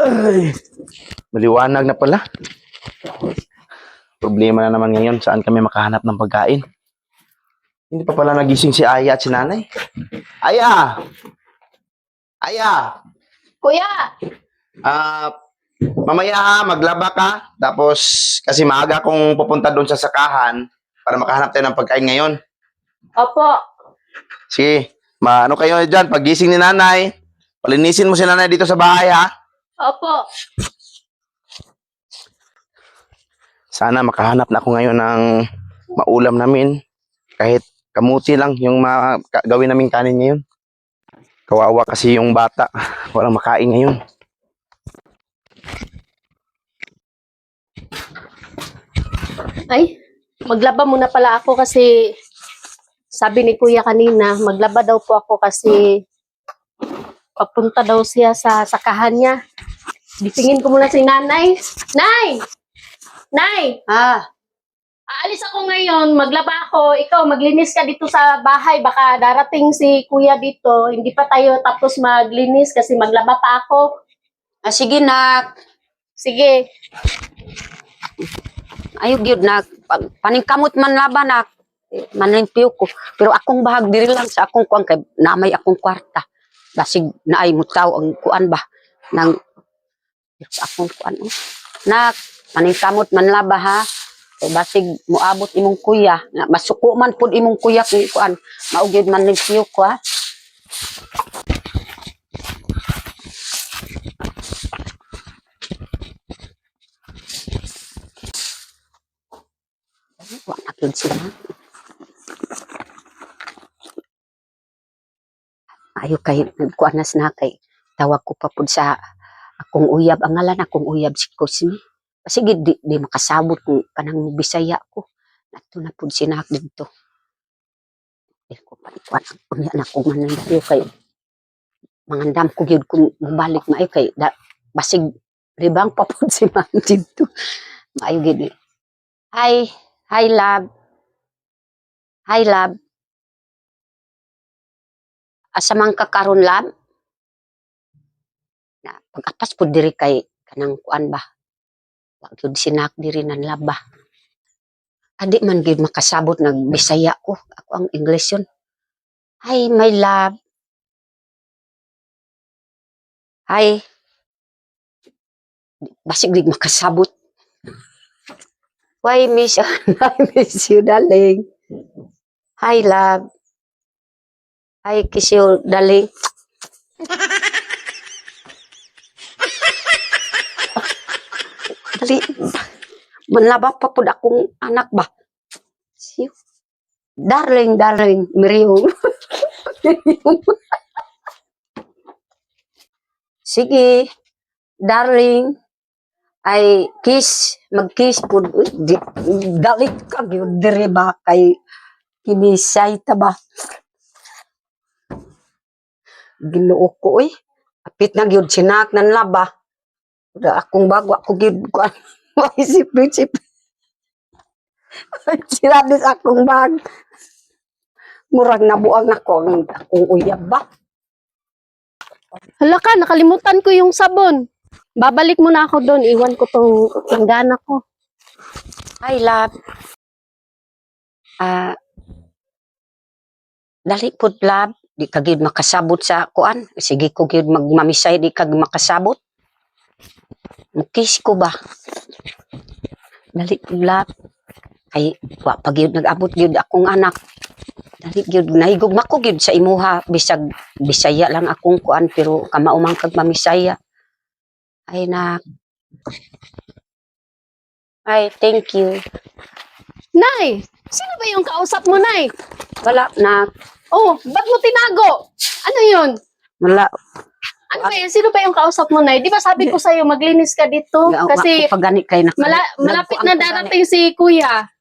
Ay, maliwanag na pala. Problema na naman ngayon, saan kami makahanap ng pagkain? Hindi pa pala nagising si Aya at si Nanay. Aya! Aya! Kuya! Mamaya ha, maglaba ka. Tapos, kasi maaga akong pupunta doon sa sakahan para makahanap tayo ng pagkain ngayon. Opo. Sige, ano kayo dyan? Pagising ni Nanay, palinisin mo si Nanay dito sa bahay ha. Opo. Sana makahanap na ako ngayon ng maulam namin. Kahit kamuti lang yung gawin naming kanin ngayon. Kawawa kasi yung bata. Walang makain ngayon. Ay, maglaba muna pala ako kasi sabi ni Kuya kanina, maglaba daw po ako kasi papunta daw siya sa sakahan niya. Gisingin ko muna si Nanay. Nay! Nay! Aalis ako ngayon, maglaba ako. Ikaw, maglinis ka dito sa bahay. Baka darating si Kuya dito. Hindi pa tayo tapos maglinis kasi maglaba pa ako. Sige nak. Sige. Ayog yun nak. Paningkamot man laba nak. Manimpiw ko. Pero akong bahag diri lang sa akong kuan kay namay akong kwarta. Basig naay mutaw ang kuan ba nang akong kuan. Nak, paningkamot man laba ha. So, basig muabot imong kuya. Masuko man pud imong kuya kung kuan. Maugid man nimpiw ko ha. Wala na sila. Ayaw kay nagkuanas na kay tawag ko pa pud sa akong uyab. Ang ngalan akong uyab si Cosme. Sige, di makasabot kung kanang Bisaya ko. Nato na pud sinak dito. Ko pa ikuan unya na ko man nandito kay mangandam ko gyud kung mabalik maayo kay basig ribang pa pud si man dito. Maayo gyud. Hi love. Hi love. Asa man ka karon love? Na pag-apas pud diri kay kanang kuan ba? Wa gyud sinak diri nan laba. Adi man gyud makasabot nag Bisaya ko. Ako ang English yun. Hi my love. Hi. Basig gyud makasabot. Why miss I miss you darling. Hi love. Hi kiss you darling. Dali. Manlaba pa po akong anak ba? Siyo. Darling, Miriam. Sige. Darling. Ay, kiss. Mag-kiss po. Galit ka yun. Dire ba kay kinisay ta ba? Ginoo ko eh. Apit na yun. Sinak ng laba. Akong bago ako yun. Maisip-isip. Sinadis akong bag. Murag nabuang na ko akong uyab ba? Hala ka, nakalimutan ko yung sabon. Babalik muna ako doon. Iwan ko tong langgana ko. Hi, love. Dali po, love. Di ka gyud makasabot sa kuan. Sige ko gyud magmamisay, di ka makasabot. Mukis ko ba? Dali po, love. Ay, wa pag gyud nag-abot gyud akong anak. Dali gyud nahigugma ko gyud sa imuha. Bisag Bisaya lang akong kuan, pero kamaumang kag mamisaya. Ay, nak. Ay, thank you. Nay! Sino ba yung kausap mo, Nay? Wala, nak. Oh, ba't mo tinago? Ano yun? Wala. Ano ba yun? Sino ba yung kausap mo, Nay? Di ba sabi ko sa'yo, maglinis ka dito? Kasi pagani kay malapit na darating si Kuya.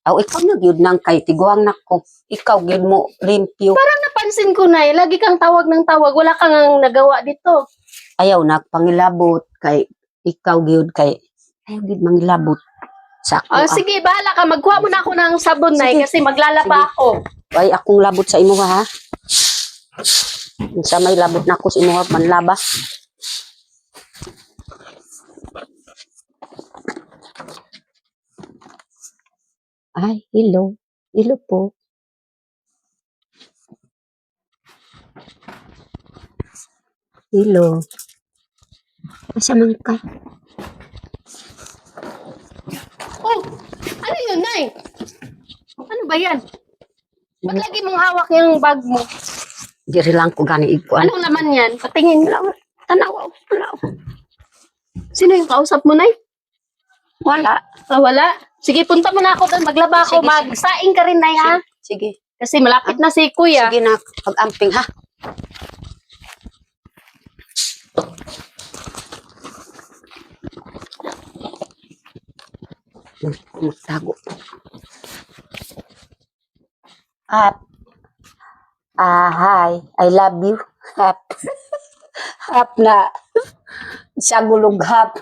Aw, ikaw na gyud nang kay tiguang nako. Ikaw gyud mo limpyo. Parang napansin ko, Nay, lagi kang tawag ng tawag. Wala kang nagawa dito. Ayaw nagpangilabot kay ikaw gyud kay ayaw gyud mangilabot sa ako. Sige, bahala ka. Magkuha muna ako ng sabon, Nay, Sige. kasi maglalaba Sige. ako. Ay akong labot sa imo ha. Sa may labot na ko si imuha manlaba. Ay, hello. Hello po. Hello. Asa man ka? Oh, ano yun, Nay? Ano ba yan? Ba't lagi mong hawak yung bag mo? Diri lang ko gani ikuan. Anong laman yan? Patingin. Tanaw wala. Sino yung kausap mo, Nay? Wala. Ah, wala. Sige, punta mo na ako doon. Maglaba ako. Sige, Magsaing ka rin, Nay, ha? Sige. Kasi malapit na si Kuya. Sige na, pag-amping ha. Magtago. Hi, I love you. Hap. Hap na. Sa gulog hap.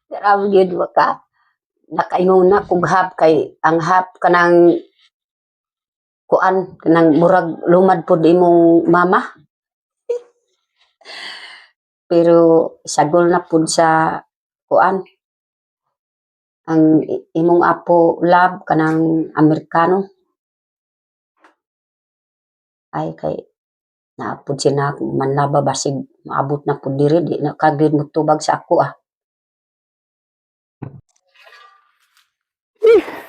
Grabe yun ka. Nakaingon na kung hap kay ang hap kanang kuan kanang murag lumad pod imong mama. Pero sagol na pod sa kuan ang imong apo love kanang Amerikano. Ay kay naapod sina manlaba basig maabot na pod diri di na kagid mo tubag sa ako ah.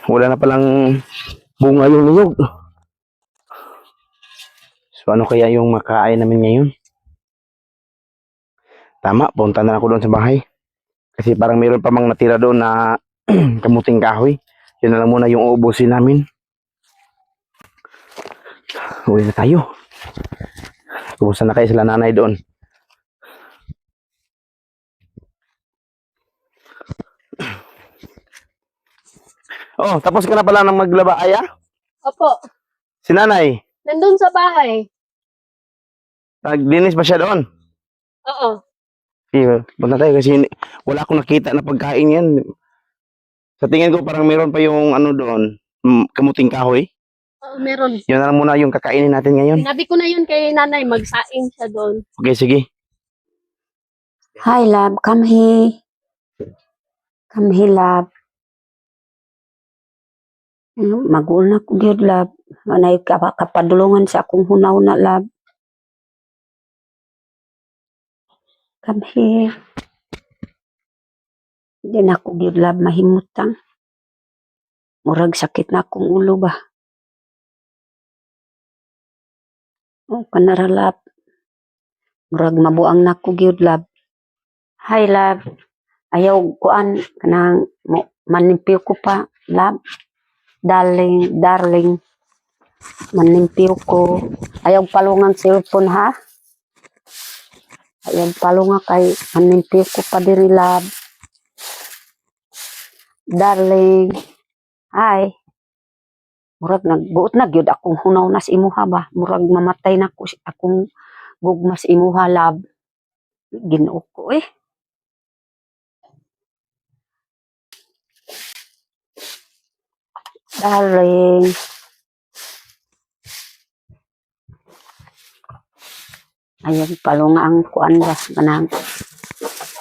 Wala na palang bunga yung niyog. So ano kaya yung makain namin ngayon? Tama, punta na ako doon sa bahay. Kasi parang mayroon pa mang natira doon na kamuting kahoy. Yun na lang muna yung uubusin namin. Uwi na tayo. Kumusta na kayo sila nanay doon? Oh, tapos ka na pala ng maglaba, Aya? Opo. Si nanay, Nandun sa bahay. naglinis ba siya doon? Oo. Sige, punta tayo kasi wala akong nakita na pagkain yan. Sa tingin ko parang meron pa yung ano doon, kamuting kahoy. Oo, meron. Yun na lang muna yung kakainin natin ngayon. Sinabi ko na yun kay nanay. Magsaing siya doon. Okay, sige. Hi love, come here. Come here love. Magul na ko gyud love. Anay kapadulungan sa akong hunaw na love. Come here. Di na ko gyud love mahimutang. Murag sakit na akong ulo ba. Oh, kanara love. Murag mabuang na ko gyud love. Hi love. Ayaw kuan kanang manimpiw ko pa love. Darling, darling. Manimpiw ko. Ayaw palungang cellphone ha. Ayaw palunga kay manimpiw ko pa diri love. Darling. Hi. Murag nagbuot na gyud akong hunaw na sa imuha ba. Murag mamatay na ko akong gugma sa imuha love. Ginoo ko eh. Darling. Ayan, palunga ang kuan ba. Manang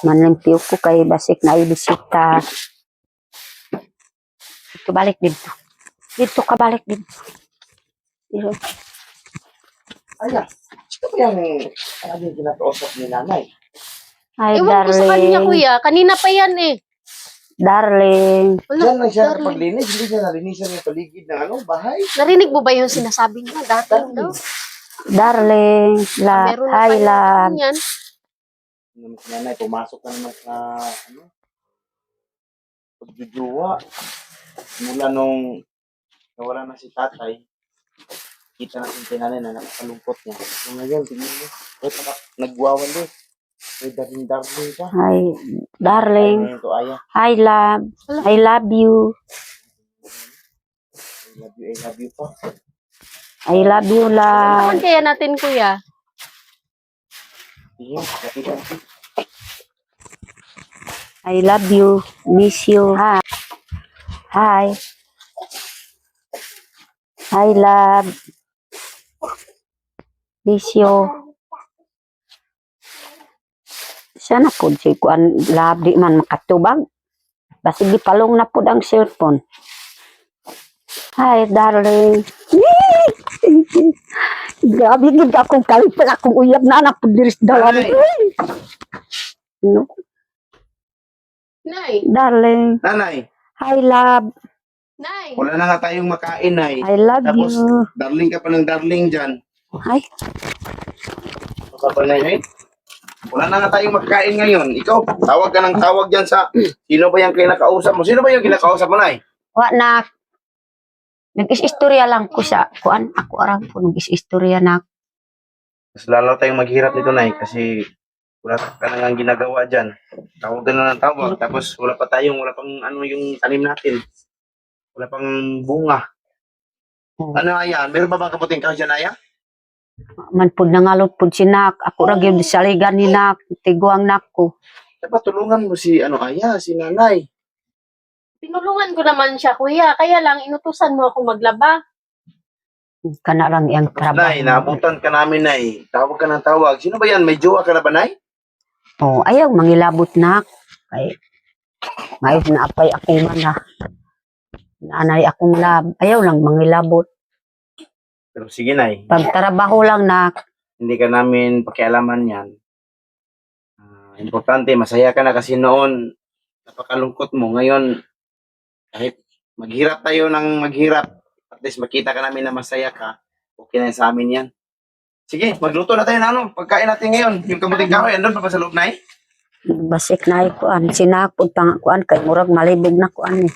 manlimpiw ko kay basik na ibisita. Dito balik dito. Dito ka balik dito. Dito. Aya, ito ba yung kinakausap ni nanay? Hi, Ewan ko sa kanya, darling. Kuya. Kanina pa yan eh. Darling. Wala, Diyan lang siya darling. paglinis, hindi siya nalinisan yung paligid ng bahay. Narinig mo ba yung sinasabi niya? Darling daw. Darling. Meron na Hi, kayo love. yan. Naman si nanay, pumasok na naman sa pagjujuwa. Mula nung nawala na si tatay, kita natin si nanay na nakakalungkot niya. So ngayon, tingnan mo, nagwawali. May daring-daring ka. Hi, darling. Ngayon to, Aya. Hi, love. I love you. I love you pa. I love you, love. Saan kaya natin, Kuya? Sige, kapit-kapit. I love you. Miss you. Hi. Hi. Hi, love. Bisyo. Sana po si kuan lab di man makatubag. Basta gipalong na po ang cellphone. Hi, darling. Grabe gid akong kalipal akong uyab na anak po diri sa dalan. Ay. No, Nay, darling. Nanay, Hi, love. Nay. wala na nga tayong makain, Nay. I love Tapos, you. darling ka pa ng darling dyan. Hi. Ano ka pa, Nay? Wala na nga tayong makain ngayon. Ikaw, tawag ka ng tawag dyan sa... Sino ba yung kinakausap mo? Sino ba yung kinakausap mo, Nay? Wa na. Nag-istorya lang ko sa kuan. Ako arang po nag-istorya na. Mas lalo tayong maghirap nito, Nay, kasi wala ka na nga ginagawa dyan. Tawag ka na ng tawag, tapos wala pang ano yung tanim natin. Wala pang bunga. Ano, Aya? Meron ba bang kaputing kahoy dyan, Aya? Man pud nangalot pud si nak. Ako ra gyud sa ligan ni nak. Tiguang nak ko. Dapat tulungan mo si, Aya, si Nanay. Tinulungan ko naman siya, kuya. Kaya lang, inutusan mo ako maglaba. Kana lang iyang trabaho. Nay, naabutan ka namin, Nay. Tawag ka ng tawag. Sino ba yan? May jowa ka na ba, Nay? Oh, ayaw mangilabot nak. Kay may naapay ako man na. Nanay akong lab. Ayaw lang mangilabot. Pero sige, Nay. Pagtrabaho lang nak. Hindi ka namin pakialaman yan. Importante, masaya ka na kasi noon, napakalungkot mo. Ngayon, kahit maghirap tayo ng maghirap, at least makita ka namin na masaya ka, okay na sa amin yan. Sige, magluto na tayo ng pagkain natin ngayon. Yung kamuting kahoy, andun pa ba sa loob, Nay? Basik na kuan. Sinakod pang kuan. Kay murag malibog na kuan eh.